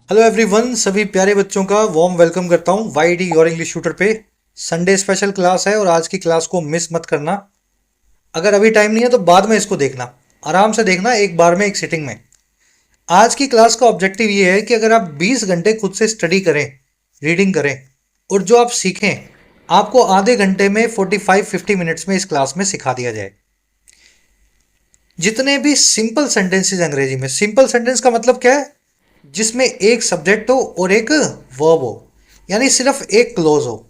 Hello everyone, सभी प्यारे बच्चों का वार्म वेलकम करता हूं वाईडी योर इंग्लिश ट्यूटर पे। संडे स्पेशल क्लास है और आज की क्लास को मिस मत करना। अगर अभी टाइम नहीं है तो बाद में इसको देखना, आराम से देखना, एक बार में, एक सिटिंग में। आज की क्लास का ऑब्जेक्टिव ये है कि अगर आप 20 घंटे खुद से स्टडी करें, रीडिंग करें और जो आप सीखें आपको आधे घंटे में 45-50 मिनट्स में इस क्लास में सिखा दिया जाए। जितने भी सिंपल सेंटेंसेस अंग्रेजी में, सिंपल सेंटेंस का मतलब क्या है? जिसमें एक सब्जेक्ट हो और एक वर्ब हो, यानी सिर्फ एक क्लोज हो।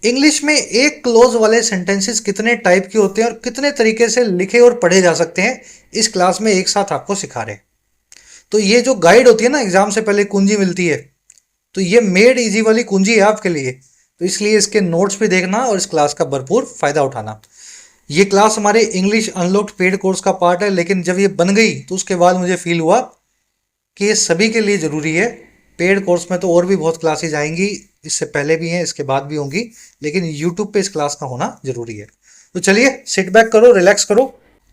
इंग्लिश में एक क्लोज वाले सेंटेंसेस कितने टाइप के होते हैं और कितने तरीके से लिखे और पढ़े जा सकते हैं, इस क्लास में एक साथ आपको सिखा रहे हैं। तो ये जो गाइड होती है ना, एग्जाम से पहले कुंजी मिलती है, तो ये मेड इजी वाली कुंजी है आपके लिए। तो इसलिए इसके नोट्स भी देखना और इस क्लास का भरपूर फायदा उठाना। ये क्लास हमारे इंग्लिश अनलॉक्ड पेड कोर्स का पार्ट है, लेकिन जब ये बन गई तो उसके बाद मुझे फील हुआ कि ये सभी के लिए ज़रूरी है। पेड कोर्स में तो और भी बहुत क्लासेज आएंगी, इससे पहले भी हैं, इसके बाद भी होंगी, लेकिन यूट्यूब पे इस क्लास का होना ज़रूरी है। तो चलिए सिट बैक करो, रिलैक्स करो,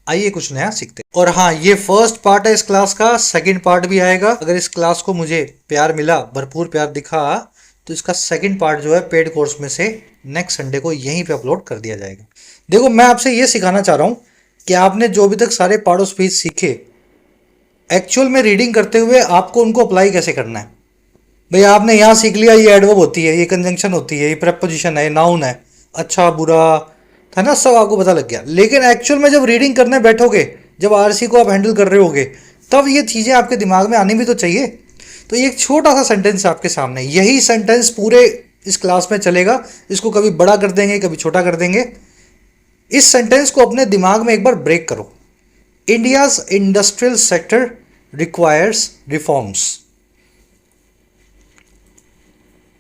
आइए कुछ नया सीखते हैं। और हाँ, ये फर्स्ट पार्ट है इस क्लास का, सेकंड पार्ट भी आएगा। अगर इस क्लास को मुझे प्यार मिला, भरपूर प्यार दिखा, तो इसका सेकंड पार्ट जो है पेड कोर्स में से नेक्स्ट संडे को यहीं पे अपलोड कर दिया जाएगा। देखो, मैं आपसे ये सिखाना चाह रहा हूँ कि आपने जो अभी तक सारे पार्ट ऑफ स्पीच सीखे, एक्चुअल में रीडिंग करते हुए आपको उनको अप्लाई कैसे करना है। भाई आपने यहाँ सीख लिया, ये एडवर्ब होती है, ये कंजंक्शन होती है, ये प्रेपोजिशन है, ये नाउन है, अच्छा बुरा, है ना, सब आपको पता लग गया। लेकिन एक्चुअल में जब रीडिंग करने बैठोगे, जब आरसी को आप हैंडल कर रहे होगे, तब ये चीज़ें आपके दिमाग में आनी भी तो चाहिए। तो ये एक छोटा सा सेंटेंस आपके सामने, यही सेंटेंस पूरे इस क्लास में चलेगा। इसको कभी बड़ा कर देंगे, कभी छोटा कर देंगे। इस सेंटेंस को अपने दिमाग में एक बार ब्रेक करो। India's industrial sector requires reforms.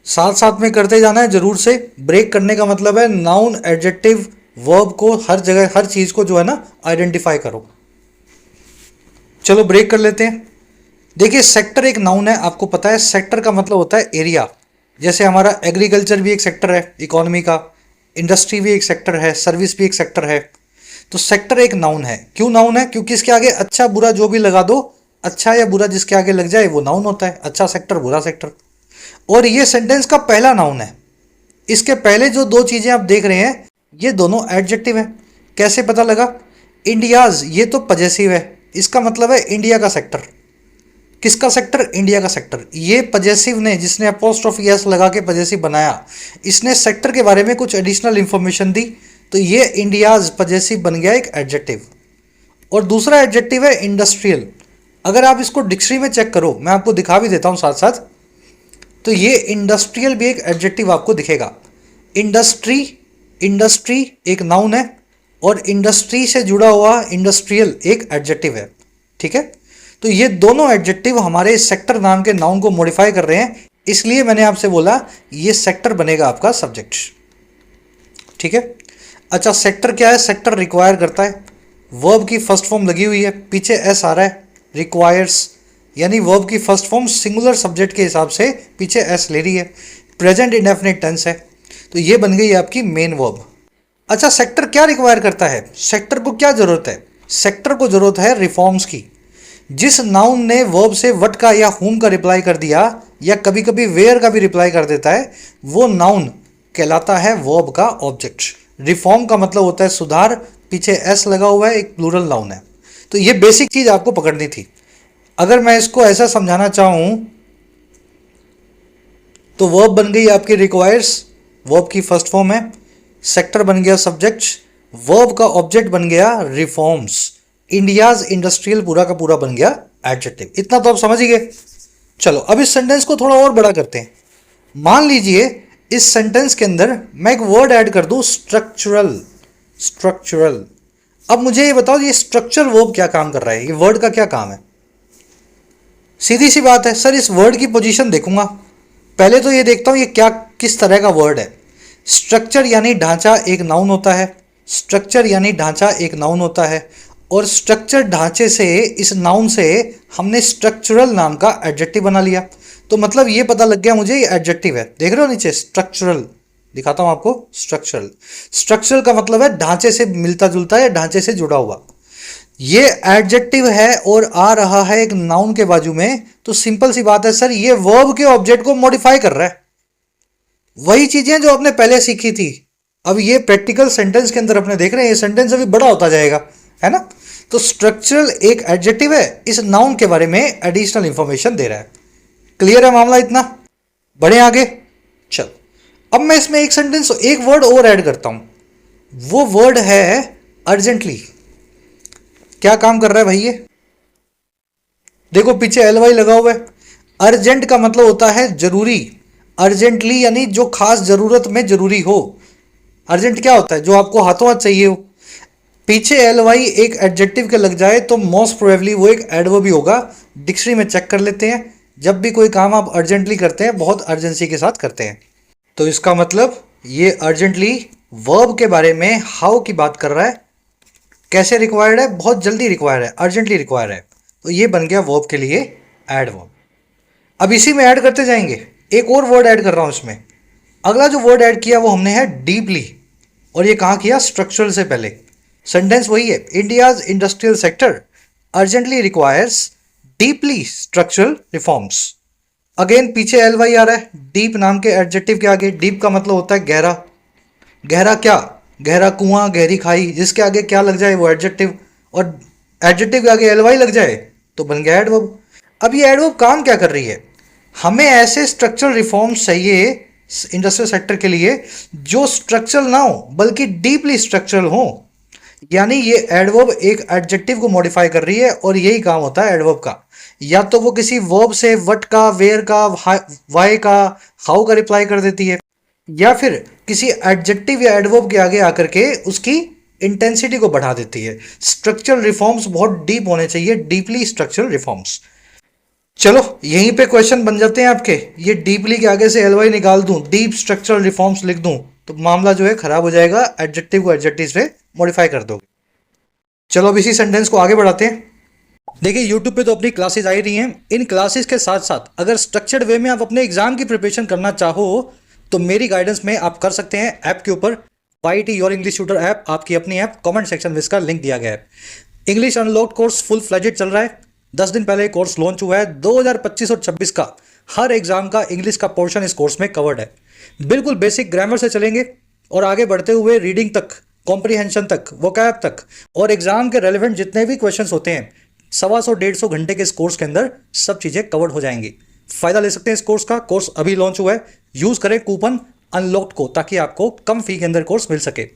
साथ साथ में करते जाना है जरूर से। ब्रेक करने का मतलब है नाउन, एडजेक्टिव, वर्ब को हर जगह, हर चीज को जो है ना, आइडेंटिफाई करो। चलो ब्रेक कर लेते हैं। देखिए, सेक्टर एक नाउन है, आपको पता है। सेक्टर का मतलब होता है एरिया। जैसे हमारा एग्रीकल्चर भी एक सेक्टर है इकोनॉमी का, इंडस्ट्री भी एक सेक्टर है, सर्विस भी एक सेक्टर है। तो सेक्टर एक नाउन है। क्यों नाउन है? क्योंकि इसके आगे अच्छा बुरा जो भी लगा दो, अच्छा या बुरा जिसके आगे लग जाए वो नाउन होता है। अच्छा सेक्टर, बुरा सेक्टर। और ये सेंटेंस का पहला नाउन है। इसके पहले जो दो चीजें आप देख रहे हैं, ये दोनों एडजेक्टिव है। कैसे पता लगा? इंडियाज, ये तो पजेसिव है, इसका मतलब है इंडिया का सेक्टर। किसका सेक्टर? इंडिया का सेक्टर। ये पजेसिव ने, जिसने अपोस्ट्रोफी एस लगा के पजेसिव बनाया, इसने सेक्टर के बारे में कुछ एडिशनल इंफॉर्मेशन दी, तो ये इंडियाज पजेसिव बन गया एक एडजेक्टिव। और दूसरा एडजेक्टिव है इंडस्ट्रियल। अगर आप इसको डिक्शनरी में चेक करो, मैं आपको दिखा भी देता हूं साथ साथ, तो ये इंडस्ट्रियल भी एक एडजेक्टिव आपको दिखेगा। इंडस्ट्री, इंडस्ट्री एक नाउन है और इंडस्ट्री से जुड़ा हुआ इंडस्ट्रियल एक एडजेक्टिव है। ठीक है, तो ये दोनों एडजेक्टिव हमारे सेक्टर नाम के नाउन को मॉडिफाई कर रहे हैं, इसलिए मैंने आपसे बोला ये सेक्टर बनेगा आपका सब्जेक्ट। ठीक है, अच्छा सेक्टर क्या है? सेक्टर रिक्वायर करता है। वर्ब की फर्स्ट फॉर्म लगी हुई है, पीछे एस आ रहा है, रिक्वायर्स, यानी वर्ब की फर्स्ट फॉर्म सिंगुलर सब्जेक्ट के हिसाब से पीछे एस ले रही है। प्रेजेंट इंडेफिनिट टेंस है, तो ये बन गई आपकी मेन वर्ब। अच्छा, सेक्टर क्या रिक्वायर करता है? सेक्टर को क्या जरूरत है? सेक्टर को जरूरत है रिफॉर्म्स की। जिस नाउन ने वर्ब से वट का या हुम का रिप्लाई कर दिया, या कभी कभी वेयर का भी रिप्लाई कर देता है, वो नाउन कहलाता है वर्ब का ऑब्जेक्ट। रिफॉर्म का मतलब होता है सुधार, पीछे एस लगा हुआ है, एक प्लूरल नाउन है। तो ये बेसिक चीज आपको पकड़नी थी। अगर मैं इसको ऐसा समझाना चाहूं, तो वर्ब बन गई आपकी रिक्वायर्स, वर्ब की फर्स्ट फॉर्म है। सेक्टर बन गया सब्जेक्ट, वर्ब का ऑब्जेक्ट बन गया रिफॉर्म्स। इंडियाज इंडस्ट्रियल पूरा का पूरा बन गया एडजेक्टिव। इतना तो आप समझ ही गए। चलो अब इस सेंटेंस को थोड़ा और बड़ा करते हैं। मान लीजिए इस सेंटेंस के अंदर मैं एक वर्ड ऐड कर दूं, स्ट्रक्चरल। स्ट्रक्चरल। अब मुझे ये बताओ, ये स्ट्रक्चर वर्ब क्या काम कर रहा है? ये वर्ड का क्या काम है? सीधी सी बात है सर, इस वर्ड की पोजीशन देखूंगा। पहले तो ये देखता हूं ये क्या, किस तरह का वर्ड है। स्ट्रक्चर यानी ढांचा एक नाउन होता है। स्ट्रक्चर यानी ढांचा एक नाउन होता है, और स्ट्रक्चर ढांचे से, इस नाउन से हमने स्ट्रक्चरल नाम का एडजेक्टिव बना लिया। तो मतलब ये पता लग गया मुझे ये एडजेक्टिव है। देख रहे हो नीचे स्ट्रक्चरल, दिखाता हूं आपको। स्ट्रक्चरल, स्ट्रक्चरल का मतलब है ढांचे से मिलता जुलता है, ढांचे से जुड़ा हुआ। ये एडजेक्टिव है और आ रहा है एक नाउन के बाजू में, तो सिंपल सी बात है सर, ये वर्ब के ऑब्जेक्ट को मॉडिफाई कर रहा है। वही चीजें जो आपने पहले सीखी थी, अब ये प्रैक्टिकल सेंटेंस के अंदर अपने देख रहे हैं, ये सेंटेंस अभी बड़ा होता जाएगा, है ना। तो स्ट्रक्चरल एक एडजेक्टिव है, इस नाउन के बारे में एडिशनल इंफॉर्मेशन दे रहा है। क्लियर है मामला इतना? बढ़े आगे। चल, अब मैं इसमें एक सेंटेंस, एक वर्ड और ऐड करता हूं। वो वर्ड है अर्जेंटली। क्या काम कर रहा है भाई ये? देखो पीछे एल वाई लगा हुआ है। अर्जेंट का मतलब होता है जरूरी, अर्जेंटली यानी जो खास जरूरत में जरूरी हो। अर्जेंट क्या होता है? जो आपको हाथों हाथ चाहिए हो। पीछे एल वाई एक एडजेक्टिव के लग जाए तो मोस्ट प्रोबेबली वो एक एडवर्ब ही होगा। डिक्शनरी में चेक कर लेते हैं, जब भी कोई काम आप अर्जेंटली करते हैं, बहुत अर्जेंसी के साथ करते हैं। तो इसका मतलब ये अर्जेंटली वर्ब के बारे में हाउ की बात कर रहा है। कैसे रिक्वायर्ड है? बहुत जल्दी रिक्वायर्ड है, अर्जेंटली रिक्वायर्ड है। तो ये बन गया वर्ब के लिए एडवर्ब। अब इसी में ऐड करते जाएंगे, एक और वर्ड ऐड कर रहा हूं इसमें। अगला जो वर्ड ऐड किया वो हमने है डीपली, और ये कहाँ किया? स्ट्रक्चरल से पहले। सेंटेंस वही है, India's industrial sector urgently requires deeply structural reforms. Again पीछे एल वाई आ रहा है डीप नाम के एडजेक्टिव के आगे। डीप का मतलब होता है गहरा। गहरा क्या? गहरा कुआं, गहरी खाई, जिसके आगे क्या लग जाए वो एडजेक्टिव, और एडजेक्टिव के आगे एल वाई लग जाए तो बन गया एडवर्ब। अब ये एडवर्ब काम क्या कर रही है? हमें ऐसे स्ट्रक्चरल रिफॉर्म्स चाहिए इंडस्ट्रियल सेक्टर के लिए जो स्ट्रक्चरल ना हो बल्कि डीपली स्ट्रक्चरल हो। यानी ये एडवर्ब एक एडजेक्टिव को मॉडिफाई कर रही है, और यही काम होता है एडवर्ब का। या तो वो किसी वर्ब से व्हाट का, वेयर का, वाई का, हाउ का रिप्लाई कर देती है, या फिर किसी एडजेक्टिव या एडवर्ब के आगे आकर के उसकी इंटेंसिटी को बढ़ा देती है। स्ट्रक्चरल रिफॉर्म्स बहुत डीप होने चाहिए, डीपली स्ट्रक्चरल रिफॉर्म्स। चलो यहीं पे क्वेश्चन बन जाते हैं आपके। ये डीपली के आगे से एलवाई निकाल दूं, डीप स्ट्रक्चरल रिफॉर्म्स लिख दूं, तो मामला जो है खराब हो जाएगा। एडजेक्टिव को एडजेक्टिव से मॉडिफाई कर दोगे। चलो अब इसी सेंटेंस को आगे बढ़ाते हैं। देखिए यूट्यूब पे तो अपनी क्लासेस आ ही रही हैं। इन क्लासेस के साथ साथ अगर स्ट्रक्चर्ड वे में आप अपने एग्जाम की प्रिपरेशन करना चाहो तो मेरी गाइडेंस में आप कर सकते हैं। ऐप के ऊपर YT your English tutor app, आपकी अपनी ऐप, कमेंट सेक्शन में इसका लिंक दिया गया है। English unlocked course full fledged चल रहा है। 10 दिन पहले कोर्स लॉन्च हुआ है। 2025 और 26 का हर एग्जाम का इंग्लिश का पोर्शन इस कोर्स में कवर्ड है। बिल्कुल बेसिक ग्रामर से चलेंगे और आगे बढ़ते हुए रीडिंग तक, कॉम्प्रीहेंशन तक, वोकैब तक, और एग्जाम के रेलिवेंट जितने भी क्वेश्चंस होते हैं 125-150 घंटे के इस कोर्स के अंदर सब चीज़ें कवर्ड हो जाएंगी। फायदा ले सकते हैं इस कोर्स का। कोर्स अभी लॉन्च हुआ है। यूज़ करें कूपन अनलॉक्ड को, ताकि आपको कम फी के अंदर कोर्स मिल सके।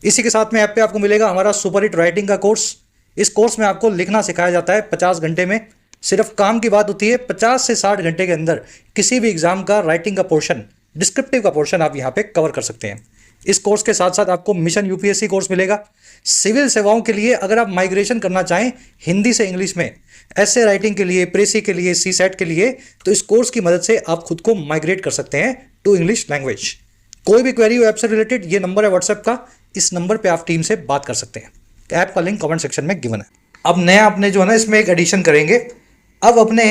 इसी के साथ में ऐप पे आपको मिलेगा हमारा सुपर हिट राइटिंग का कोर्स। इस कोर्स में आपको लिखना सिखाया जाता है 50 घंटे में। सिर्फ काम की बात होती है 50 से 60 घंटे के अंदर किसी भी एग्जाम का राइटिंग का पोर्शन, डिस्क्रिप्टिव का पोर्शन आप यहाँ पे कवर कर सकते हैं। इस कोर्स के साथ साथ आपको मिशन यूपीएससी कोर्स मिलेगा। सिविल सेवाओं के लिए अगर आप माइग्रेशन करना चाहें हिंदी से इंग्लिश में, ऐसे राइटिंग के लिए, प्रेसी के लिए, सीसेट के लिए, तो इस कोर्स की मदद से आप खुद को माइग्रेट कर सकते हैं टू इंग्लिश लैंग्वेज। कोई भी क्वेरी हो ऐप से रिलेटेड, ये नंबर है व्हाट्सएप का, इस नंबर पे आप टीम से बात कर सकते हैं। ऐप का लिंक कमेंट सेक्शन में गिवन है। अब नया अपने जो है ना इसमें एक एडिशन करेंगे। अब अपने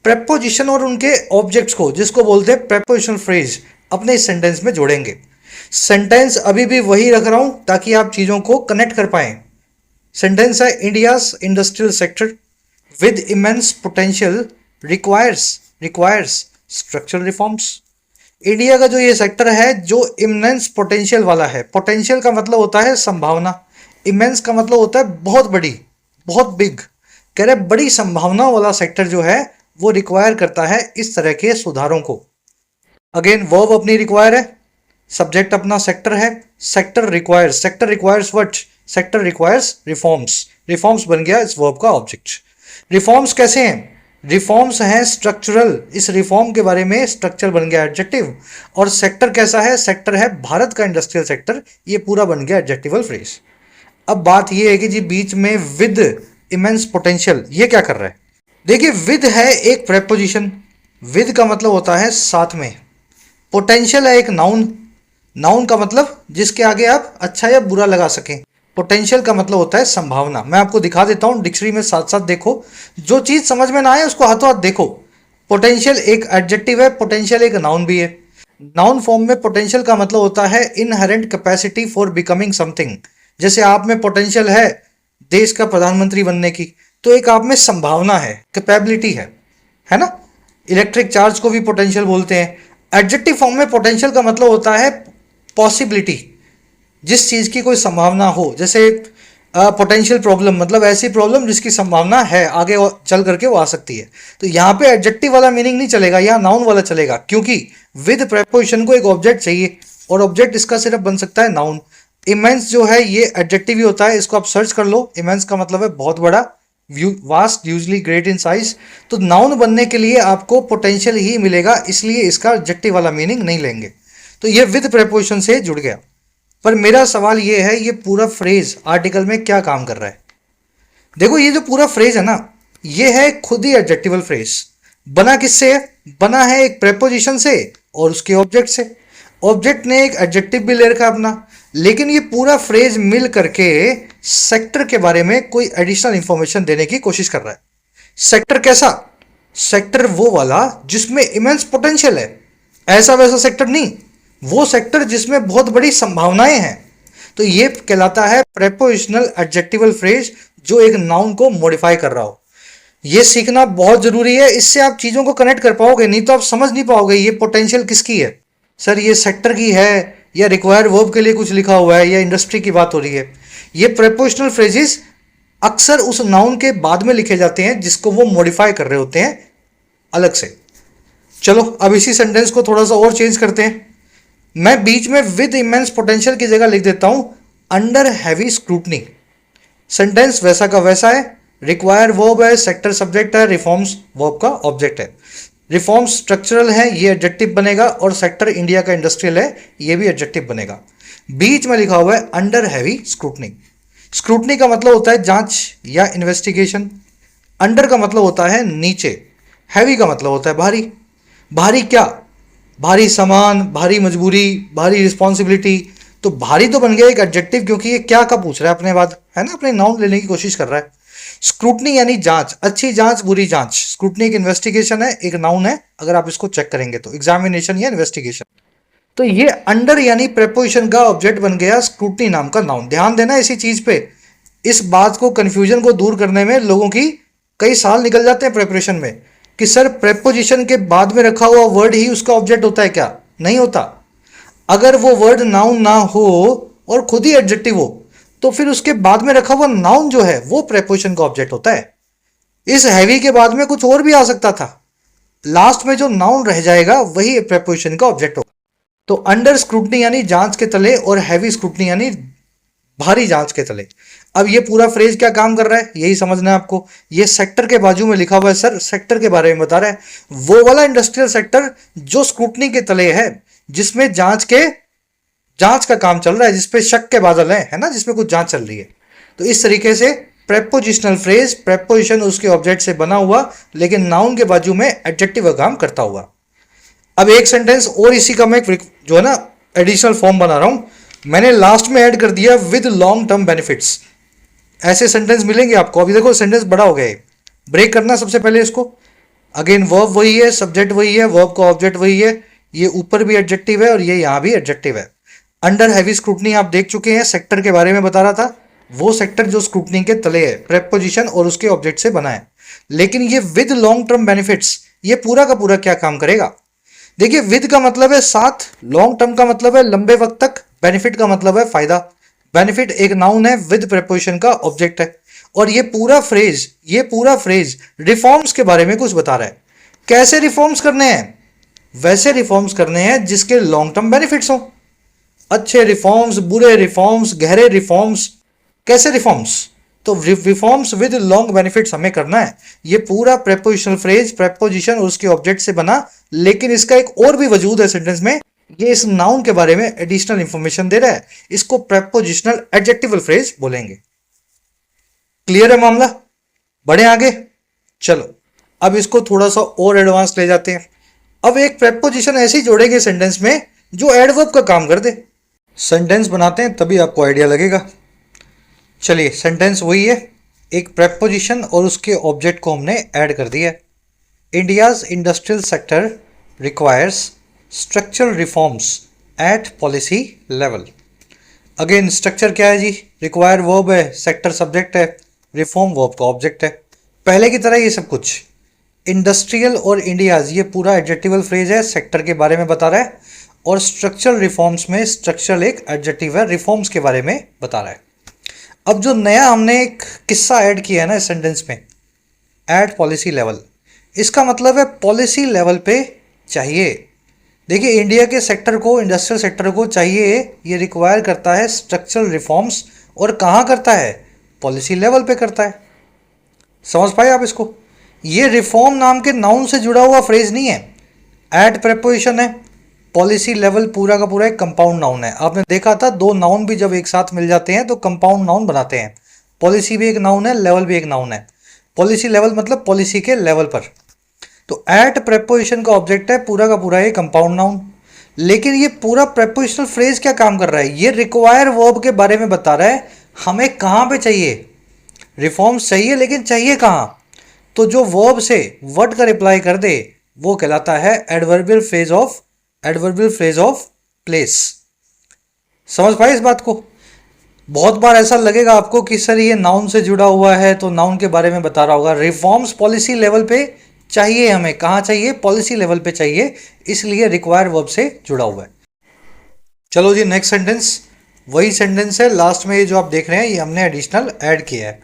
प्रेपोजिशन और उनके ऑब्जेक्ट्स को, जिसको बोलते हैं प्रेपोजिशनल फ्रेज, अपने इस सेंटेंस में जोड़ेंगे। सेंटेंस अभी भी वही रख रहा हूं ताकि आप चीजों को कनेक्ट कर पाएं। सेंटेंस है India's industrial sector with immense potential requires structural reforms. India का जो ये सेक्टर है जो इमेंस पोटेंशियल वाला है। पोटेंशियल का मतलब होता है संभावना, इमेंस का मतलब होता है बहुत बड़ी, बहुत बिग। कह रहे बड़ी संभावना वाला सेक्टर जो है वो रिक्वायर करता है इस तरह के सुधारों को। अगेन वर्ब अपनी रिक्वायर है, सब्जेक्ट अपना सेक्टर है। Sector requires what? Sector requires reforms. Reforms बन गया इस वर्ब का ऑब्जेक्ट। रिफॉर्म्स कैसे हैं? रिफॉर्म्स हैं स्ट्रक्चरल। इस रिफॉर्म के बारे में स्ट्रक्चर बन गया एडजेक्टिव। और सेक्टर कैसा है? सेक्टर है भारत का इंडस्ट्रियल सेक्टर। ये पूरा बन गया एडजेक्टिवल फ्रेज। अब बात ये है कि जी बीच में विद इमेंस पोटेंशियल, ये क्या कर रहा है? देखिए विद है एक प्रेपोजिशन। विद का मतलब होता है साथ में। पोटेंशियल है एक नाउन। नाउन का मतलब जिसके आगे आप अच्छा या बुरा लगा सकें। पोटेंशियल का मतलब होता है संभावना। मैं आपको दिखा देता हूं डिक्शनरी में, साथ साथ देखो। जो चीज समझ में ना आए उसको हाथों हाथ देखो। पोटेंशियल एक एडजेक्टिव है, पोटेंशियल एक नाउन भी है। नाउन फॉर्म में पोटेंशियल का मतलब होता है inherent capacity for becoming something. जैसे आप में पोटेंशियल है देश का प्रधानमंत्री बनने की, तो एक आप में संभावना है, कैपेबिलिटी है ना। इलेक्ट्रिक चार्ज को भी पोटेंशियल बोलते हैं। एडजेक्टिव फॉर्म में पोटेंशियल का मतलब होता है पॉसिबिलिटी, जिस चीज़ की कोई संभावना हो। जैसे पोटेंशियल प्रॉब्लम मतलब ऐसी प्रॉब्लम जिसकी संभावना है आगे चल करके वो आ सकती है। तो यहाँ पे एडजेक्टिव वाला मीनिंग नहीं चलेगा, यहाँ नाउन वाला चलेगा, क्योंकि विद प्रेपोजिशन को एक ऑब्जेक्ट चाहिए और ऑब्जेक्ट इसका सिर्फ बन सकता है नाउन। इमेंस जो है ये एडजेक्टिव ही होता है, इसको आप सर्च कर लो। इमेंस का मतलब है बहुत बड़ा, vast, usually great in size. तो नाउन बनने के लिए आपको पोटेंशियल ही मिलेगा, इसलिए इसका एडजेक्टिव वाला मीनिंग नहीं लेंगे। तो ये विद प्रेपोजिशन से जुड़ गया। पर मेरा सवाल ये है, ये पूरा फ्रेज आर्टिकल में क्या काम कर रहा है? देखो ये जो पूरा फ्रेज है ना, ये है खुद ही एडजेक्टिवल फ्रेज। बना किससे है? बना है एक प्रेपोजिशन से और उसके ऑब्जेक्ट से। ऑब्जेक्ट ने एक एडजेक्टिव भी ले रखा अपना, लेकिन ये पूरा फ्रेज मिल करके सेक्टर के बारे में कोई एडिशनल इंफॉर्मेशन देने की कोशिश कर रहा है। सेक्टर कैसा? सेक्टर वो वाला जिसमें इमेंस पोटेंशियल है, ऐसा वैसा सेक्टर नहीं, वो सेक्टर जिसमें बहुत बड़ी संभावनाएं हैं। तो ये कहलाता है प्रेपोजिशनल एडजेक्टिवल फ्रेज, जो एक नाउन को मॉडिफाई कर रहा हो। ये सीखना बहुत जरूरी है, इससे आप चीजों को कनेक्ट कर पाओगे, नहीं तो आप समझ नहीं पाओगे ये पोटेंशियल किसकी है। सर ये सेक्टर की है, या रिक्वायर्ड वर्ब के लिए कुछ लिखा हुआ है, या इंडस्ट्री की बात हो रही है। ये प्रेपोजिशनल फ्रेजेस अक्सर उस नाउन के बाद में लिखे जाते हैं जिसको वो मॉडिफाई कर रहे होते हैं अलग से। चलो अब इसी सेंटेंस को थोड़ा सा और चेंज करते हैं। मैं बीच में विद इमेंस पोटेंशियल की जगह लिख देता हूं अंडर हैवी स्क्रूटनी। सेंटेंस वैसा का वैसा है, रिक्वायर वर्ब है, सेक्टर सब्जेक्ट है, रिफॉर्म्स वर्ब का ऑब्जेक्ट है। रिफॉर्म्स स्ट्रक्चरल है, ये एडजेक्टिव बनेगा, और सेक्टर इंडिया का इंडस्ट्रियल है, ये भी एडजेक्टिव बनेगा। बीच में लिखा हुआ है अंडर हैवी स्क्रूटनी। स्क्रूटनी का मतलब होता है जांच या इन्वेस्टिगेशन। अंडर का मतलब होता है नीचे, हैवी का मतलब होता है भारी। भारी क्या? भारी सामान, भारी मजबूरी, भारी रिस्पॉन्सिबिलिटी। तो भारी तो बन गया एक एडजेक्टिव, क्योंकि ये क्या का पूछ रहा है अपने बाद, है ना, अपने नाउन लेने की कोशिश कर रहा है। स्क्रूटनी यानी जांच, अच्छी जांच, बुरी जांच। स्क्रूटनी एक इन्वेस्टिगेशन है, एक नाउन है, अगर आप इसको चेक करेंगे तो एग्जामिनेशन या इन्वेस्टिगेशन। तो ये अंडर यानी प्रेपोजिशन का ऑब्जेक्ट बन गया स्क्रूटनी नाम का नाउन। ध्यान देना इसी चीज पे। इस बात को, कंफ्यूजन को दूर करने में लोगों की कई साल निकल जाते हैं प्रेपरेशन में, कि सर प्रेपोजिशन के बाद में रखा हुआ वर्ड ही उसका ऑब्जेक्ट होता है क्या? नहीं होता। अगर वो वर्ड नाउन ना हो और खुद ही एडजेक्टिव हो, तो फिर उसके बाद में रखा हुआ नाउन जो है वो प्रेपोजिशन का ऑब्जेक्ट होता है। इस हैवी के बाद में कुछ और भी आ सकता था, लास्ट में जो नाउन रह जाएगा वही प्रेपोजिशन का ऑब्जेक्ट होगा। तो अंडर स्क्रूटनी यानी जांच के तले, और हैवी स्क्रूटनी यानी भारी जांच के तले। अब ये पूरा फ्रेज क्या काम कर रहा है, यही समझना है आपको। ये सेक्टर के बाजू में लिखा हुआ है, सर सेक्टर के बारे में बता रहा है, वो वाला इंडस्ट्रियल सेक्टर जो स्क्रूटनी के तले है, जिसमें जांच का काम चल रहा है, जिसपे शक के बादल हैं, है ना, जिसमें कुछ जांच चल रही है। तो इस तरीके से प्रेपोजिशनल फ्रेज, प्रेपोजिशन उसके ऑब्जेक्ट से बना हुआ, लेकिन नाउन के बाजू में एडजेक्टिव का काम करता हुआ। अब एक सेंटेंस और इसी का मैं जो है ना एडिशनल फॉर्म बना रहा हूं, मैंने लास्ट में ऐड कर दिया विद लॉन्ग टर्म बेनिफिट्स। ऐसे सेंटेंस मिलेंगे आपको। अभी देखो सेंटेंस बड़ा हो गया है, ब्रेक करना सबसे पहले इसको। अगेन वर्ब वही है, सब्जेक्ट वही है, वर्ब का ऑब्जेक्ट वही है, ये ऊपर भी एडजेक्टिव है और ये यहां भी एडजेक्टिव है। अंडर हैवी स्क्रूटनी आप देख चुके हैं, सेक्टर के बारे में बता रहा था, वो सेक्टर जो स्क्रूटनी के तले है, प्रेपोजिशन और उसके ऑब्जेक्ट से बना है। लेकिन ये विद लॉन्ग टर्म बेनिफिट्स, ये पूरा का पूरा क्या काम करेगा? देखिए विद का मतलब है साथ, लॉन्ग टर्म का मतलब है लंबे वक्त तक, बेनिफिट का मतलब है फायदा। बेनिफिट एक नाउन है, विद प्रेपोजिशन का ऑब्जेक्ट है। और ये पूरा फ्रेज रिफॉर्म्स के बारे में कुछ बता रहा है। कैसे रिफॉर्म्स करने हैं? वैसे रिफॉर्म्स करने हैं जिसके लॉन्ग टर्म बेनिफिट्स हो। अच्छे रिफॉर्म्स, बुरे रिफॉर्म्स, गहरे रिफॉर्म्स। कैसे रिफॉर्म्स? तो रिफॉर्म्स विद लॉन्ग बेनिफिट्स हमें करना है। ये पूरा प्रेपोजिशनल फ्रेज प्रेपोजिशन और उसके ऑब्जेक्ट से बना, लेकिन इसका एक और भी वजूद है सेंटेंस में। ये इस नाउन के बारे में एडिशनल इंफॉर्मेशन दे रहा है, इसको प्रेपोजिशनल एडजेक्टिवल फ्रेज बोलेंगे। क्लियर है मामला? बढ़े आगे। चलो अब इसको थोड़ा सा और एडवांस ले जाते हैं। अब एक प्रेपोजिशन ऐसी जोड़ेंगे सेंटेंस में जो एडवर्ब का काम कर दे। सेंटेंस बनाते हैं तभी आपको आइडिया लगेगा। चलिए सेंटेंस वही है, एक प्रेपोजिशन और उसके ऑब्जेक्ट को हमने ऐड कर दिया। India's industrial sector requires structural reforms at policy level. Again structure क्या है जी, रिक्वायर वर्ब है, सेक्टर सब्जेक्ट है, रिफॉर्म वर्ब का ऑब्जेक्ट है। पहले की तरह ये सब कुछ। इंडस्ट्रियल और इंडियाज ये पूरा एडजेक्टिवल फ्रेज है, सेक्टर के बारे में बता रहा है। और स्ट्रक्चरल रिफॉर्म्स में स्ट्रक्चरल एक एडजेक्टिव है, रिफॉर्म्स के बारे में बता रहा है। अब जो नया हमने एक किस्सा ऐड किया है ना इस सेंटेंस में, एट पॉलिसी लेवल, इसका मतलब है पॉलिसी लेवल पे चाहिए। देखिए इंडिया के सेक्टर को, इंडस्ट्रियल सेक्टर को चाहिए, ये रिक्वायर करता है स्ट्रक्चरल रिफॉर्म्स। और कहाँ करता है? पॉलिसी लेवल पे करता है। समझ पाए आप इसको? ये रिफॉर्म नाम के नाउन से जुड़ा हुआ फ्रेज नहीं है, एट प्रेपोजिशन है। पॉलिसी लेवल पूरा का पूरा एक कंपाउंड नाउन है। आपने देखा था दो नाउन भी जब एक साथ मिल जाते हैं तो कंपाउंड नाउन बनाते हैं। पॉलिसी भी एक नाउन है, लेवल भी एक नाउन है। पॉलिसी लेवल मतलब पॉलिसी के लेवल पर। तो एट प्रेपोजिशन का ऑब्जेक्ट है पूरा का पूरा ये कंपाउंड नाउन। लेकिन ये पूरा प्रेपोजिशनल फ्रेज क्या काम कर रहा है? ये रिक्वायर वर्ब के बारे में बता रहा है, हमें कहाँ पे चाहिए रिफॉर्म्स चाहिए, लेकिन चाहिए कहाँ? तो जो वर्ब से वर्ड का रिप्लाई कर दे वो कहलाता है एडवर्बियल फ्रेज ऑफ प्लेस। समझ पाए इस बात को? बहुत बार ऐसा लगेगा आपको कि सर ये नाउन से जुड़ा हुआ है तो नाउन के बारे में बता रहा होगा। रिफॉर्म्स पॉलिसी लेवल पे चाहिए, हमें कहाँ चाहिए? पॉलिसी लेवल पे चाहिए, इसलिए रिक्वायर वर्ब से जुड़ा हुआ है। चलो जी नेक्स्ट सेंटेंस, वही सेंटेंस है, लास्ट में ये जो आप देख रहे हैं ये हमने एडिशनल ऐड किया है।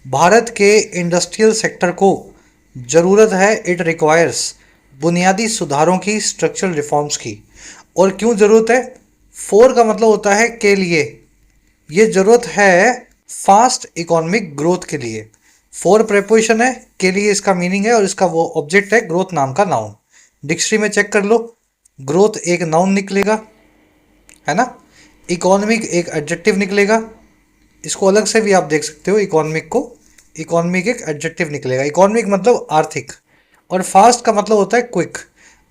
भारत के इंडस्ट्रियल सेक्टर को ज़रूरत है, इट रिक्वायर्स, बुनियादी सुधारों की, स्ट्रक्चरल रिफॉर्म्स की। और क्यों ज़रूरत है? फॉर का मतलब होता है के लिए, ये ज़रूरत है फास्ट इकोनॉमिक ग्रोथ के लिए। फॉर प्रेपोजिशन है, के लिए इसका मीनिंग है, और इसका वो ऑब्जेक्ट है ग्रोथ नाम का नाउन। डिक्शनरी में चेक कर लो, ग्रोथ एक नाउन निकलेगा, है ना। इकोनॉमिक एक एडजेक्टिव निकलेगा, इसको अलग से भी आप देख सकते हो इकोनॉमिक को। इकोनॉमिक एक एडजेक्टिव निकलेगा, इकोनॉमिक मतलब आर्थिक। और फास्ट का मतलब होता है क्विक।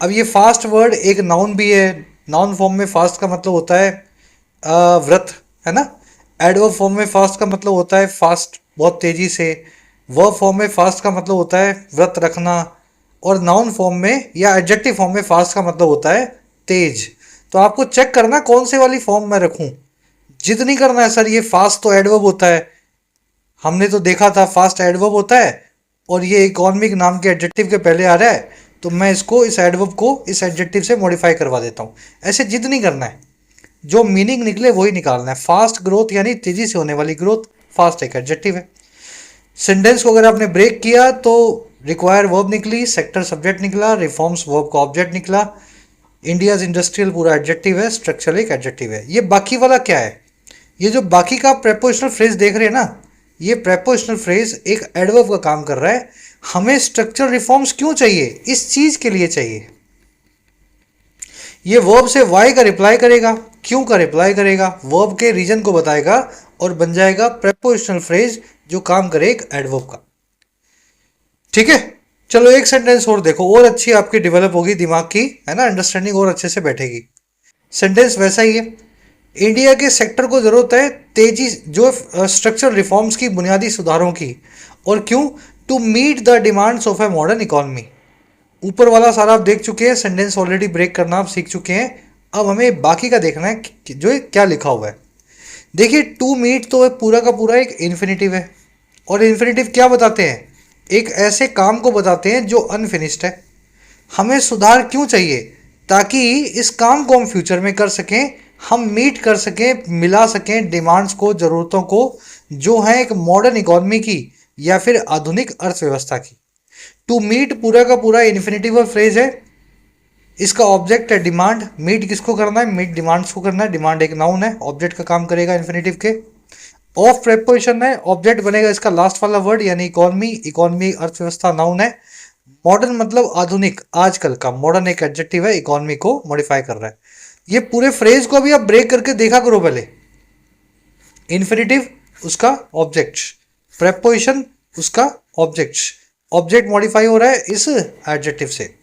अब ये फास्ट वर्ड एक नाउन भी है, नाउन फॉर्म में फास्ट का मतलब होता है व्रत, है ना। एडवर्ब फॉर्म में फास्ट का मतलब होता है फास्ट, बहुत तेजी से। वर्ब फॉर्म में फास्ट का मतलब होता है व्रत रखना। और नाउन फॉर्म में या एडजेक्टिव फॉर्म में फास्ट का मतलब होता है तेज। तो आपको चेक करना कौन से वाली फॉर्म में रखूं। जिद नहीं करना है सर ये फास्ट तो एडवर्ब होता है, हमने तो देखा था फास्ट एडवर्ब होता है और ये इकोनॉमिक नाम के एडजेक्टिव के पहले आ रहा है, तो मैं इसको, इस एडवर्ब को इस एडजेक्टिव से मॉडिफाई करवा देता हूँ। ऐसे जिद नहीं करना है, जो मीनिंग निकले वही निकालना है। फास्ट ग्रोथ यानी तेजी से होने वाली ग्रोथ, फास्ट एक एडजेक्टिव है। सेंटेंस को अगर आपने ब्रेक किया तो रिक्वायर वर्ब निकली, सेक्टर सब्जेक्ट निकला, रिफॉर्म्स वर्ब का ऑब्जेक्ट निकला, इंडियाज इंडस्ट्रियल पूरा एडजेक्टिव है, स्ट्रक्चरल एक एडजेक्टिव है। ये बाकी वाला क्या है? ये जो बाकी का प्रेपोजिशनल फ्रेज देख रहे हैं ना, ये प्रेपोजिशनल फ्रेज एक एडवर्ब का काम कर रहा है। हमें स्ट्रक्चरल रिफॉर्म्स क्यों चाहिए? इस चीज के लिए चाहिए। ये वर्ब से वाई का रिप्लाई करेगा, क्यों का रिप्लाई करेगा, वर्ब के रीजन को बताएगा और बन जाएगा प्रेपोजिशनल फ्रेज जो काम करे एक एडवर्ब का। ठीक है, चलो एक सेंटेंस और देखो, और अच्छी आपकी डेवलप होगी दिमाग की, है ना, अंडरस्टैंडिंग और अच्छे से बैठेगी। सेंटेंस वैसा ही है, इंडिया के सेक्टर को जरूरत है तेजी, जो स्ट्रक्चरल रिफॉर्म्स की, बुनियादी सुधारों की। और क्यों? To meet the demands of a modern economy. ऊपर वाला सारा आप देख चुके हैं, सेंटेंस ऑलरेडी ब्रेक करना आप सीख चुके हैं। अब हमें बाकी का देखना है कि जो क्या लिखा हुआ है। देखिए टू मीट तो पूरा का पूरा एक इन्फिनेटिव है, और इन्फिनेटिव क्या बताते हैं? एक ऐसे काम को बताते हैं जो अनफिनिश्ड है। हमें सुधार क्यों चाहिए? ताकि इस काम को हम फ्यूचर में कर सकें, हम मीट कर सकें, मिला सकें डिमांड्स को, ज़रूरतों को, जो है एक मॉडर्न इकोनॉमी की या फिर आधुनिक अर्थव्यवस्था की। टू मीट पूरा का पूरा इन्फिनेटिव फ्रेज है, इसका ऑब्जेक्ट है डिमांड। मीट किसको करना है? मीट डिमांड्स को करना है। डिमांड एक नाउन है, ऑब्जेक्ट का काम करेगा इन्फिनेटिव के। ऑफ प्रेपोजिशन है, ऑब्जेक्ट बनेगा इसका लास्ट वाला वर्ड यानी इकोनॉमी। इकोनॉमी अर्थव्यवस्था नाउन है। मॉडर्न मतलब आधुनिक, आजकल का। मॉडर्न एक एडजेक्टिव है, इकोनॉमी को मॉडिफाई कर रहा है। ये पूरे फ्रेज को अभी आप ब्रेक करके देखा करो पहले। इन्फिनेटिव उसका ऑब्जेक्ट, प्रेपोजिशन उसका ऑब्जेक्ट, ऑब्जेक्ट मॉडिफाई हो रहा है इस एडजेक्टिव से।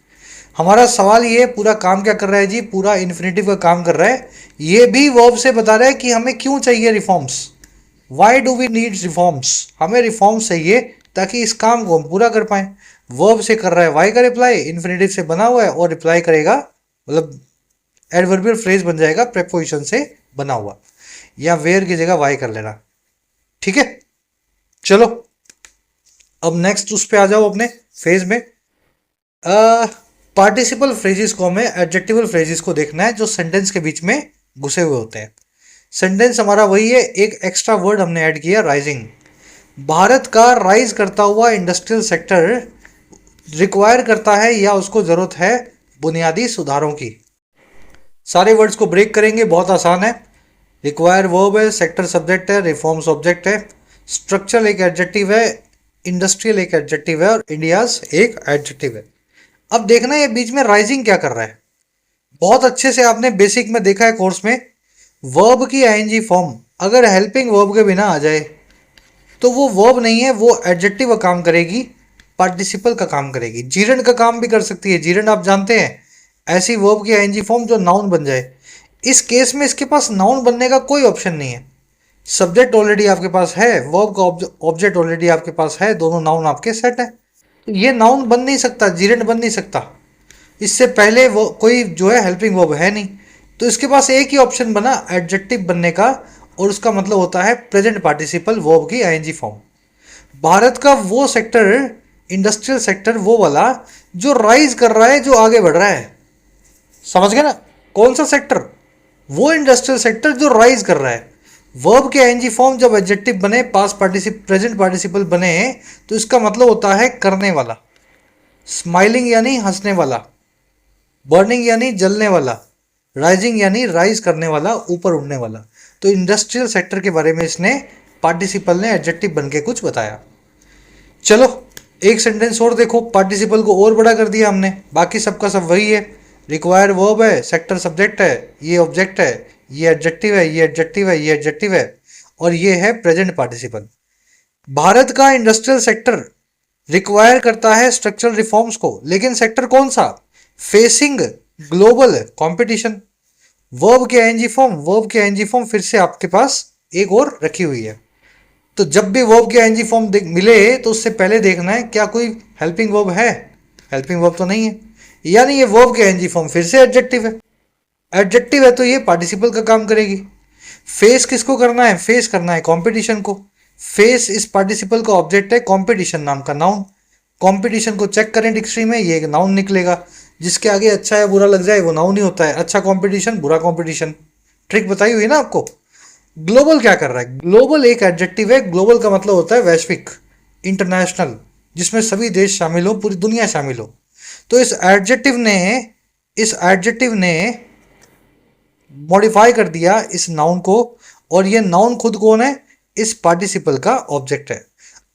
हमारा सवाल ये, पूरा काम क्या कर रहा है जी? पूरा इन्फिनेटिव का काम कर रहा है। ये भी वर्ब से बता रहा है कि हमें क्यों चाहिए reforms. Why do we need reforms? हमें रिफॉर्म्स चाहिए ताकि इस काम को हम पूरा कर पाए। वर्ब से कर रहा है वाई का रिप्लाई, इन्फिनेटिव से बना हुआ है, और रिप्लाई करेगा मतलब एडवर्बियल फ्रेज बन जाएगा प्रेपोजिशन से बना हुआ। या वेयर की जगह वाई कर लेना। ठीक है, चलो अब नेक्स्ट उस पे आ जाओ अपने फेज में। पार्टिसिपल फ्रेजेस को हमें एडजेक्टिवल फ्रेजेस को देखना है जो सेंटेंस के बीच में घुसे हुए होते हैं। सेंटेंस हमारा वही है, एक एक्स्ट्रा वर्ड हमने ऐड किया राइजिंग। भारत का राइज करता हुआ इंडस्ट्रियल सेक्टर रिक्वायर करता है या उसको जरूरत है बुनियादी सुधारों की। सारे वर्ड्स को ब्रेक करेंगे, बहुत आसान है। रिक्वायर वर्ब है, सेक्टर सब्जेक्ट है, रिफॉर्म्स ऑब्जेक्ट है, स्ट्रक्चरल एक एडजेक्टिव है, इंडस्ट्रियल एक एडजेक्टिव है और इंडियाज एक एडजेक्टिव है। अब देखना ये बीच में राइजिंग क्या कर रहा है। बहुत अच्छे से आपने बेसिक में देखा है कोर्स में, वर्ब की आईएनजी फॉर्म अगर हेल्पिंग वर्ब के बिना आ जाए तो वो वर्ब नहीं है, वो एडजेक्टिव का काम करेगी, पार्टिसिपल का काम करेगी। जीरंड का काम भी कर सकती है। जीरंड आप जानते हैं, ऐसी वर्ब की आईएनजी फॉर्म जो नाउन बन जाए। इस केस में इसके पास नाउन बनने का कोई ऑप्शन नहीं है। सब्जेक्ट ऑलरेडी आपके पास है, वर्ब का ऑब्जेक्ट ऑलरेडी आपके पास है, दोनों नाउन आपके सेट है। ये नाउन बन नहीं सकता, जीरंड बन नहीं सकता। इससे पहले वो कोई जो है हेल्पिंग वर्ब है नहीं, तो इसके पास एक ही ऑप्शन बना एडजेक्टिव बनने का, और उसका मतलब होता है प्रेजेंट पार्टिसिपल वर्ब की आईएनजी फॉर्म। भारत का वो सेक्टर, इंडस्ट्रियल सेक्टर वो वाला जो राइज कर रहा है, जो आगे बढ़ रहा है। समझ गए ना, कौन सा सेक्टर? वो इंडस्ट्रियल सेक्टर जो राइज कर रहा है। वर्ब के आईएनजी फॉर्म जब एडजेक्टिव बने, पास्ट पार्टिसिपल प्रेजेंट पार्टिसिपल बने, तो इसका मतलब होता है करने वाला। स्माइलिंग यानी हंसने वाला, बर्निंग यानी जलने वाला, राइजिंग यानी राइज करने वाला, ऊपर उड़ने वाला। तो इंडस्ट्रियल सेक्टर के बारे में इसने पार्टिसिपल ने एडजेक्टिव बन के कुछ बताया। चलो एक सेंटेंस और देखो, पार्टिसिपल को और बड़ा कर दिया हमने, बाकी सबका सब वही है। रिक्वायर वर्ब है, सेक्टर सब्जेक्ट है, ये ऑब्जेक्ट है, ये एडजेक्टिव है, ये एडजेक्टिव है, ये एडजेक्टिव है, और ये है प्रेजेंट पार्टिसिपल। भारत का इंडस्ट्रियल सेक्टर रिक्वायर करता है स्ट्रक्चरल रिफॉर्म्स को, लेकिन सेक्टर कौन सा? Facing global competition. वर्ब के आईएनजी फॉर्म, वर्ब के आईएनजी फॉर्म फिर से आपके पास एक और रखी हुई है। तो जब भी वर्ब के आईएनजी फॉर्म मिले तो उससे पहले देखना है क्या कोई हेल्पिंग वर्ब है। हेल्पिंग वर्ब तो नहीं है, यानी ये वर्ब के आईएनजी फॉर्म फिर से एडजेक्टिव है। एडजेक्टिव है तो ये पार्टिसिपल का काम करेगी। फेस किसको करना है? फेस करना है कंपटीशन को। फेस इस पार्टिसिपल का ऑब्जेक्ट है, कंपटीशन नाम का नाउन। कंपटीशन को चेक करें डिक्शनरी में, ये एक नाउन निकलेगा। जिसके आगे अच्छा या बुरा लग जाए वो नाउन ही होता है। अच्छा कंपटीशन, बुरा कंपटीशन। ट्रिक बताई हुई ना आपको। ग्लोबल क्या कर रहा है? ग्लोबल एक एडजेक्टिव है। ग्लोबल का मतलब होता है वैश्विक, इंटरनेशनल, जिसमें सभी देश शामिल हो, पूरी दुनिया शामिल हो। तो इस एडजेक्टिव ने मॉडिफाई कर दिया इस नाउन को, और ये नाउन खुद कौन है? इस पार्टिसिपल का ऑब्जेक्ट है।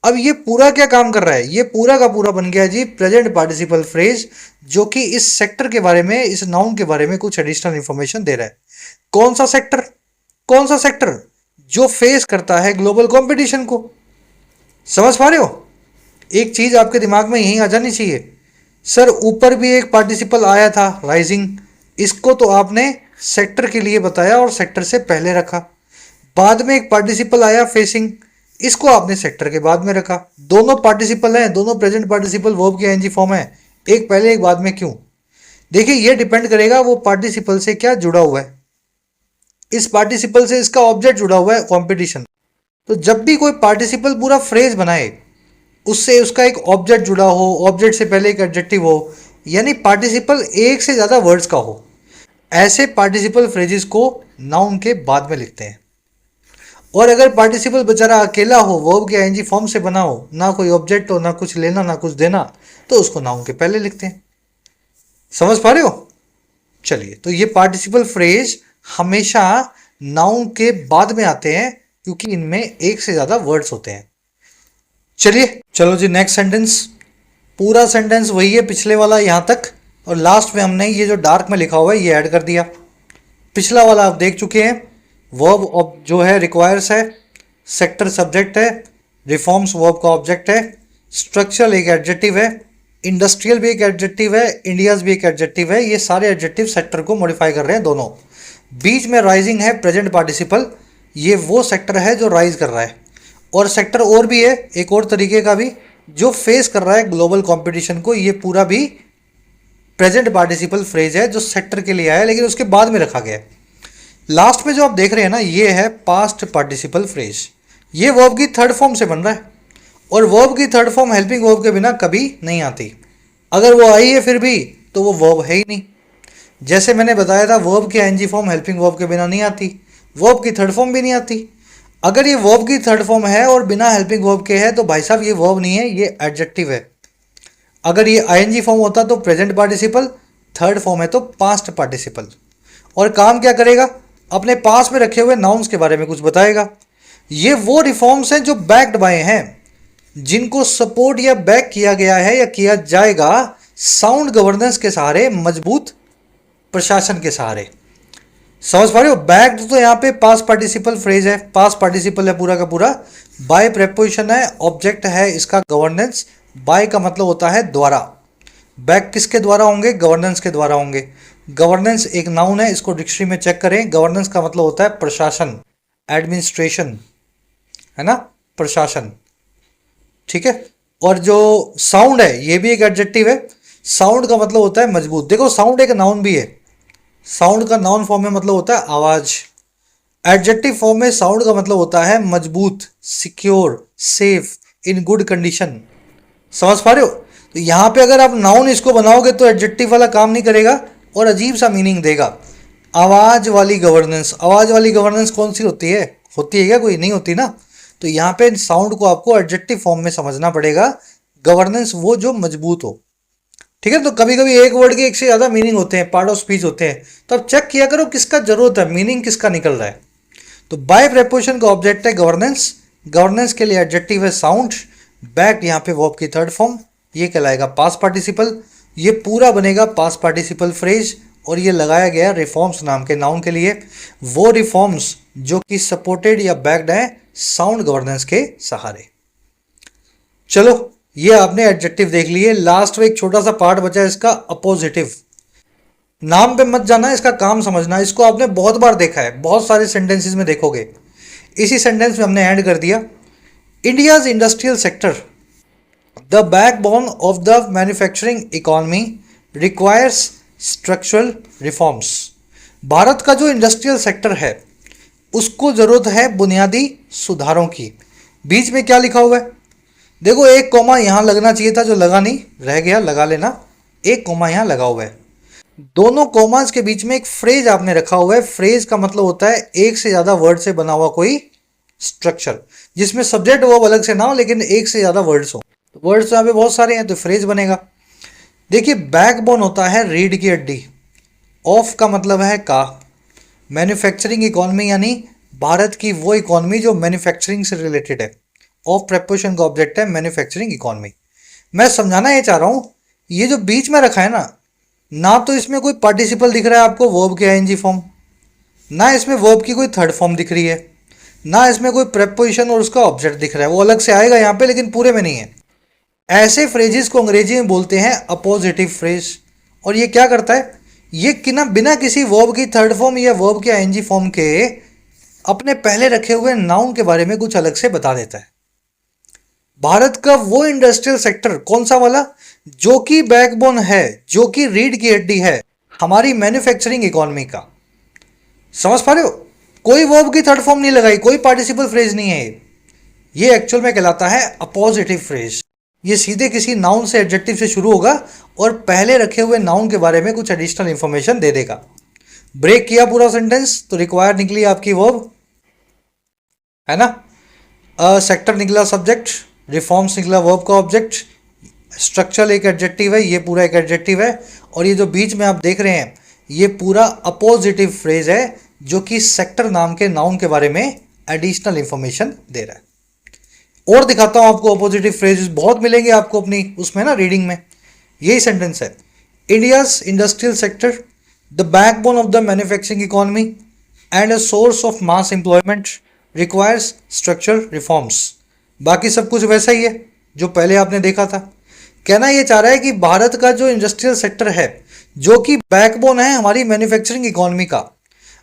अब ये पूरा क्या काम कर रहा है? ये पूरा का पूरा बन गया जी प्रेजेंट पार्टिसिपल फ्रेज, जो कि इस सेक्टर के बारे में, इस नाउन के बारे में कुछ एडिशनल इंफॉर्मेशन दे रहा है। कौन सा सेक्टर? कौन सा सेक्टर? जो फेस करता है ग्लोबल कंपटीशन को। समझ पा रहे हो? एक चीज आपके दिमाग में यही आ जानी चाहिए, सर ऊपर भी एक पार्टिसिपल आया था राइजिंग, इसको तो आपने सेक्टर के लिए बताया और सेक्टर से पहले रखा। बाद में एक पार्टिसिपल आया फेसिंग, इसको आपने सेक्टर के बाद में रखा। दोनों पार्टिसिपल हैं, दोनों प्रेजेंट पार्टिसिपल वर्ब की आईएनजी फॉर्म है, एक पहले एक बाद में क्यों? देखिए ये डिपेंड करेगा वो पार्टिसिपल से क्या जुड़ा हुआ है। इस पार्टिसिपल से इसका ऑब्जेक्ट जुड़ा हुआ है कंपटीशन। तो जब भी कोई पार्टिसिपल पूरा फ्रेज बनाए, उससे उसका एक ऑब्जेक्ट जुड़ा हो, ऑब्जेक्ट से पहले एक एडजेक्टिव हो, यानी पार्टिसिपल एक से ज़्यादा वर्ड्स का हो, ऐसे पार्टिसिपल फ्रेजेस को नाउन के बाद में लिखते हैं। और अगर पार्टिसिपल बेचारा अकेला हो, वर्ब के आईएनजी फॉर्म से बना हो, ना कोई ऑब्जेक्ट हो, ना कुछ लेना ना कुछ देना, तो उसको नाउन के पहले लिखते हैं। समझ पा रहे हो? चलिए, तो ये पार्टिसिपल फ्रेज हमेशा नाउन के बाद में आते हैं, क्योंकि इनमें एक से ज्यादा वर्ड्स होते हैं। चलो जी नेक्स्ट सेंटेंस। पूरा सेंटेंस वही है पिछले वाला यहां तक, और लास्ट में हमने ये जो डार्क में लिखा हुआ है ये ऐड कर दिया। पिछला वाला आप देख चुके हैं। वर्ब जो है रिक्वायर्स है, सेक्टर सब्जेक्ट है, रिफॉर्म्स वर्ब का ऑब्जेक्ट है, स्ट्रक्चरल एक एडजेक्टिव है, इंडस्ट्रियल भी एक एडजेक्टिव है, इंडियाज भी एक एडजेक्टिव है। ये सारे एडजेक्टिव सेक्टर को मॉडिफाई कर रहे हैं दोनों। बीच में राइजिंग है, प्रेजेंट पार्टिसिपल, ये वो सेक्टर है जो राइज कर रहा है। और सेक्टर और भी है एक और तरीके का भी, जो फेस कर रहा है ग्लोबल कंपटीशन को। ये पूरा भी प्रेजेंट पार्टिसिपल फ्रेज है जो सेक्टर के लिए आया, लेकिन उसके बाद में रखा गया है। लास्ट में जो आप देख रहे हैं ना, ये है पास्ट पार्टिसिपल फ्रेज। ये वर्ब की थर्ड फॉर्म से बन रहा है, और वर्ब की थर्ड फॉर्म हेल्पिंग वर्ब के बिना कभी नहीं आती। अगर वो आई है फिर भी तो वो वर्ब है ही नहीं। जैसे मैंने बताया था, वर्ब की आईएनजी फॉर्म हेल्पिंग वर्ब के बिना नहीं आती, वर्ब की थर्ड फॉर्म भी नहीं आती। अगर ये वर्ब की थर्ड फॉर्म है और बिना हेल्पिंग वर्ब के है तो भाई साहब ये वर्ब नहीं है, ये एडजेक्टिव है। अगर ये आईएनजी फॉर्म होता तो प्रेजेंट पार्टिसिपल, थर्ड फॉर्म है तो पास्ट पार्टिसिपल। और काम क्या करेगा, अपने पास में रखे हुए नाउन्स के बारे में कुछ बताएगा। ये वो रिफॉर्म्स हैं जो बैक्ड बाय हैं, जिनको सपोर्ट या बैक किया गया है या किया जाएगा साउंड गवर्नेंस के सहारे, मजबूत प्रशासन के सहारे। समझ पा रहे हो? बैक्ड तो यहाँ पे पास्ट पार्टिसिपल फ्रेज है, पास्ट पार्टिसिपल है पूरा का पूरा, बाय प्रेपोजिशन है, ऑब्जेक्ट है इसका गवर्नेंस। बाय का मतलब होता है द्वारा। बैक किसके द्वारा होंगे? गवर्नेंस के द्वारा होंगे। गवर्नेंस एक नाउन है, इसको डिक्शनरी में चेक करें। गवर्नेंस का मतलब होता है प्रशासन, एडमिनिस्ट्रेशन, है ना, प्रशासन। ठीक है। और जो साउंड है ये भी एक एडजेक्टिव है। साउंड का मतलब होता है मजबूत। देखो साउंड एक नाउन भी है, साउंड का नाउन फॉर्म में मतलब होता है आवाज। एडजेक्टिव फॉर्म में साउंड का मतलब होता है मजबूत, secure, safe, in good condition. समझ पा रहे हो? तो यहाँ पे अगर आप नाउन इसको बनाओगे तो एडजेक्टिव वाला काम नहीं करेगा और अजीब सा मीनिंग देगा। आवाज वाली गवर्नेंस, आवाज वाली गवर्नेंस कौन सी होती है? होती है क्या कोई? नहीं होती ना। तो यहाँ पे साउंड को आपको एडजेक्टिव फॉर्म में समझना पड़ेगा। गवर्नेंस वो जो मजबूत हो। ठीक है। तो कभी कभी एक वर्ड के एक से ज़्यादा मीनिंग होते हैं, पार्ट ऑफ स्पीच होते हैं, तो आप चेक किया करो किसका जरूरत है, मीनिंग किसका निकल रहा है। तो बाय प्रेपोजिशन का ऑब्जेक्ट है गवर्नेंस, गवर्नेंस के लिए एडजेक्टिव है साउंड, बैक्ड यहाँ पे वर्ब की थर्ड फॉर्म, ये कहलाएगा पास्ट पार्टिसिपल। ये पूरा बनेगा पास्ट पार्टिसिपल फ्रेज, और ये लगाया गया रिफॉर्म्स नाम के नाउन के लिए। वो रिफॉर्म्स जो कि सपोर्टेड या बैक्ड है साउंड गवर्नेंस के सहारे। चलो ये आपने एडजेक्टिव देख लिए। लास्ट में एक छोटा सा पार्ट बचा है इसका, अपोजिटिव। नाम पे मत जाना, इसका काम समझना। इसको आपने बहुत बार देखा है, बहुत सारे सेंटेंसेस में देखोगे। इसी सेंटेंस में हमने ऐड कर दिया, India's industrial sector, the backbone of the manufacturing economy, requires structural reforms. Bharat का जो इंडस्ट्रियल सेक्टर है उसको ज़रूरत है बुनियादी सुधारों की। बीच में क्या लिखा हुआ है? देखो एक कॉमा यहाँ लगना चाहिए था, जो लगा नहीं, रह गया, लगा लेना। एक कॉमा यहाँ लगा हुआ है। दोनों कॉमास के बीच में एक फ्रेज आपने रखा हुआ है। फ्रेज का मतलब होता है एक से ज़्यादा वर्ड से बना हुआ कोई स्ट्रक्चर, जिसमें सब्जेक्ट वर्ब अलग से ना हो लेकिन एक से ज़्यादा वर्ड्स हो। वर्ड्स तो यहाँ पे बहुत सारे हैं, तो फ्रेज बनेगा। देखिए बैकबोन होता है रीढ़ की हड्डी, ऑफ का मतलब है का, मैन्युफैक्चरिंग इकोनॉमी यानी भारत की वो इकोनॉमी जो मैन्युफैक्चरिंग से रिलेटेड है। ऑफ प्रेपोजिशन का ऑब्जेक्ट है मैन्युफैक्चरिंग इकोनॉमी। मैं समझाना ये चाह रहा हूँ, ये जो बीच में रखा है ना तो इसमें कोई पार्टिसिपल दिख रहा है आपको वर्ब के आईएनजी फॉर्म, ना इसमें वर्ब की कोई थर्ड फॉर्म दिख रही है, ना इसमें कोई प्रेपोजिशन और उसका ऑब्जेक्ट दिख रहा है। वो अलग से आएगा यहाँ पे लेकिन पूरे में नहीं है। ऐसे फ्रेजेस को अंग्रेजी में बोलते हैं अपोजिटिव फ्रेज। और ये क्या करता है, ये बिना किसी वर्ब की थर्ड फॉर्म या वर्ब के आईएनजी फॉर्म के अपने पहले रखे हुए नाउन के बारे में कुछ अलग से बता देता है। भारत का वो इंडस्ट्रियल सेक्टर कौन सा वाला, जो कि बैकबोन है, जो कि रीढ़ की हड्डी है हमारी मैन्युफैक्चरिंग इकोनॉमी का। समझ पा रहे हो? कोई वर्ब की थर्ड फॉर्म नहीं लगाई, कोई पार्टिसिपल फ्रेज नहीं है। ये एक्चुअल में कहलाता है अपोजिटिव फ्रेज। ये सीधे किसी नाउन से, एडजेक्टिव से शुरू होगा और पहले रखे हुए नाउन के बारे में कुछ एडिशनल इंफॉर्मेशन दे देगा। ब्रेक किया पूरा सेंटेंस तो रिक्वायर निकली आपकी वर्ब, है ना। सेक्टर निकला सब्जेक्ट, रिफॉर्म्स निकला वर्ब का ऑब्जेक्ट, स्ट्रक्चरल एक एडजेक्टिव है, ये पूरा एक एडजेक्टिव है। और ये जो बीच में आप देख रहे हैं ये पूरा अपोजिटिव फ्रेज है, जो कि सेक्टर नाम के नाउन के बारे में एडिशनल इंफॉर्मेशन दे रहा है। और दिखाता हूं आपको अपोजिटिव फ्रेजेस, बहुत मिलेंगे आपको अपनी उसमें ना रीडिंग में। यही सेंटेंस है, India's industrial sector, the backbone of the manufacturing economy and a source of mass employment, requires structural reforms. बाकी सब कुछ वैसा ही है जो पहले आपने देखा था। कहना ये चाह रहा है कि भारत का जो इंडस्ट्रियल सेक्टर है, जो कि बैकबोन है हमारी मैन्युफैक्चरिंग इकोनॉमी का।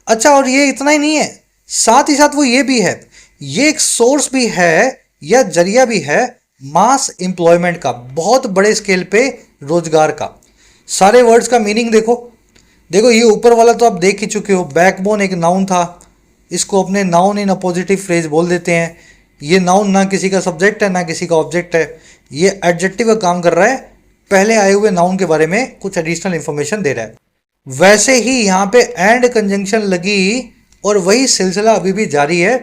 अच्छा, और ये इतना ही नहीं है, साथ ही साथ वो ये भी है, ये एक सोर्स भी है या जरिया भी है मास एम्प्लॉयमेंट का, बहुत बड़े स्केल पे रोजगार का। सारे वर्ड्स का मीनिंग देखो, देखो ये ऊपर वाला तो आप देख ही चुके हो, बैकबोन एक नाउन था, इसको अपने नाउन इन अपोजिटिव फ्रेज बोल देते हैं। ये नाउन ना किसी का सब्जेक्ट है ना किसी का ऑब्जेक्ट है, ये एडजेक्टिव का काम कर रहा है, पहले आए हुए नाउन के बारे में कुछ एडिशनल इंफॉर्मेशन दे रहा है। वैसे ही यहाँ पे एंड कंजंक्शन लगी और वही सिलसिला अभी भी जारी है।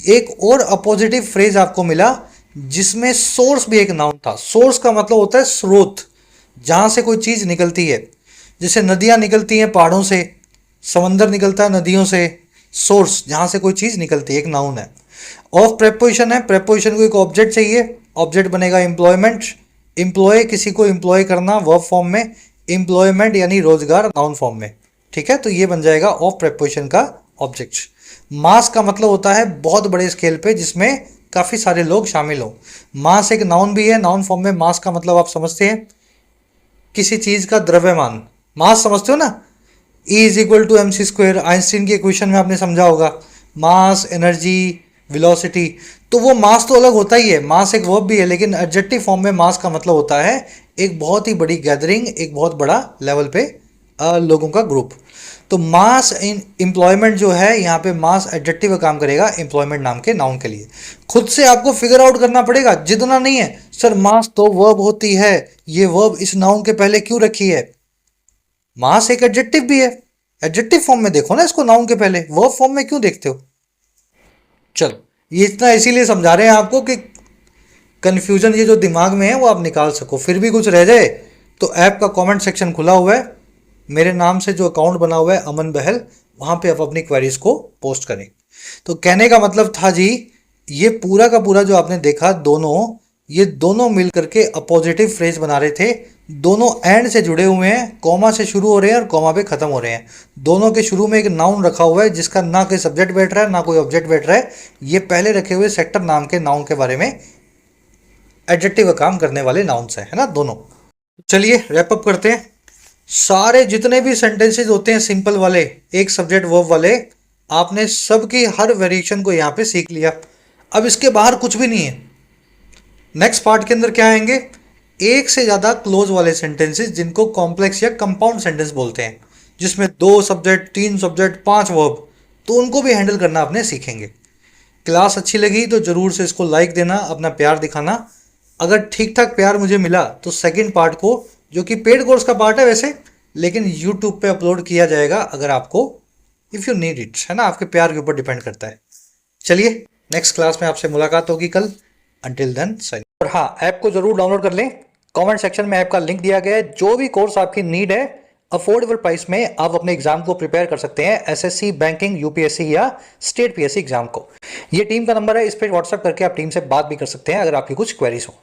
एक और अपोजिटिव फ्रेज आपको मिला जिसमें सोर्स भी एक नाउन था। सोर्स का मतलब होता है स्रोत, जहाँ से कोई चीज़ निकलती है, जैसे नदियाँ निकलती हैं पहाड़ों से, समंदर निकलता है नदियों से। सोर्स जहाँ से कोई चीज़ निकलती है, एक नाउन है। ऑफ प्रेपोजिशन है, प्रेपोजिशन को एक ऑब्जेक्ट चाहिए, ऑब्जेक्ट बनेगा एम्प्लॉयमेंट। एम्प्लॉय किसी को एम्प्लॉय करना वर्ब फॉर्म में, एम्प्लॉयमेंट यानी रोजगार नाउन फॉर्म में। ठीक है, तो ये बन जाएगा ऑफ प्रेपोजिशन का ऑब्जेक्ट। मास का मतलब होता है बहुत बड़े स्केल पे जिसमें काफ़ी सारे लोग शामिल हो। मास एक नाउन भी है, नाउन फॉर्म में। मास का मतलब आप समझते हैं किसी चीज़ का द्रव्यमान, मास समझते हो ना, E is equal to mc²। Einstein के इक्वेशन में आपने समझा होगा, मास, एनर्जी, वेलोसिटी। तो वो मास तो अलग होता ही है, मास एक वर्ब भी है, लेकिन एडजेक्टिव फॉर्म में मास का मतलब होता है एक बहुत ही बड़ी गैदरिंग, एक बहुत बड़ा लेवल पे लोगों का ग्रुप। तो मास इन एम्प्लॉयमेंट जो है यहाँ पे, मास एडजेक्टिव का काम करेगा एम्प्लॉयमेंट नाम के नाउन के लिए। खुद से आपको फिगर आउट करना पड़ेगा, जितना नहीं है सर मास तो वर्ब होती है, ये वर्ब इस नाउन के पहले क्यों रखी है। मास एक एडजेक्टिव भी है, एडजेक्टिव फॉर्म में देखो ना इसको, नाउन के पहले। वर्ब फॉर्म में क्यों देखते हो। चलो ये इतना इसीलिए समझा रहे हैं आपको कि कंफ्यूजन ये जो दिमाग में है वो आप निकाल सको। फिर भी कुछ रह जाए तो ऐप का कमेंट सेक्शन खुला हुआ है, मेरे नाम से जो अकाउंट बना हुआ है अमन बहल, वहाँ पे आप अपनी क्वेरीज को पोस्ट करें। तो कहने का मतलब था जी, ये पूरा का पूरा जो आपने देखा, ये दोनों मिल करके अपोजिटिव फ्रेज बना रहे थे। दोनों एंड से जुड़े हुए हैं, कॉमा से शुरू हो रहे हैं और कॉमा पे खत्म हो रहे हैं। दोनों के शुरू में एक नाउन रखा हुआ है जिसका ना कोई सब्जेक्ट बैठ रहा है ना कोई ऑब्जेक्ट बैठ रहा है। ये पहले रखे हुए सेक्टर नाम के नाउन के बारे में एडजेक्टिव का काम करने वाले नाउन्स हैं, है ना दोनों। चलिए रैप अप करते हैं। सारे जितने भी सेंटेंसेस होते हैं सिंपल वाले, एक सब्जेक्ट वर्ब वाले, आपने सबकी हर वेरिएशन को यहाँ पे सीख लिया। अब इसके बाहर कुछ भी नहीं है। नेक्स्ट पार्ट के अंदर क्या आएंगे, एक से ज़्यादा क्लोज वाले सेंटेंसेस जिनको कॉम्प्लेक्स या कंपाउंड सेंटेंस बोलते हैं, जिसमें 2 सब्जेक्ट, 3 सब्जेक्ट, 5 वर्ब, तो उनको भी हैंडल करना आपने सीखेंगे। क्लास अच्छी लगी तो ज़रूर से इसको लाइक देना, अपना प्यार दिखाना। अगर ठीक ठाक प्यार मुझे मिला तो सेकंड पार्ट को, जो कि पेड कोर्स का पार्ट है वैसे, लेकिन यूट्यूब पे अपलोड किया जाएगा अगर आपको, इफ़ यू नीड इट, है ना, आपके प्यार के ऊपर डिपेंड करता है। चलिए नेक्स्ट क्लास में आपसे मुलाकात होगी कल। Until then sign. और हाँ, ऐप को जरूर डाउनलोड कर लें, कमेंट सेक्शन में ऐप का लिंक दिया गया है। जो भी कोर्स आपकी नीड है, अफोर्डेबल प्राइस में आप अपने एग्जाम को प्रिपेयर कर सकते हैं, एसएससी, बैंकिंग, यूपीएससी या स्टेट पीएससी एग्जाम को। ये टीम का नंबर है, इस पर व्हाट्सएप करके आप टीम से बात भी कर सकते हैं अगर आपकी कुछ क्वेरीज हो।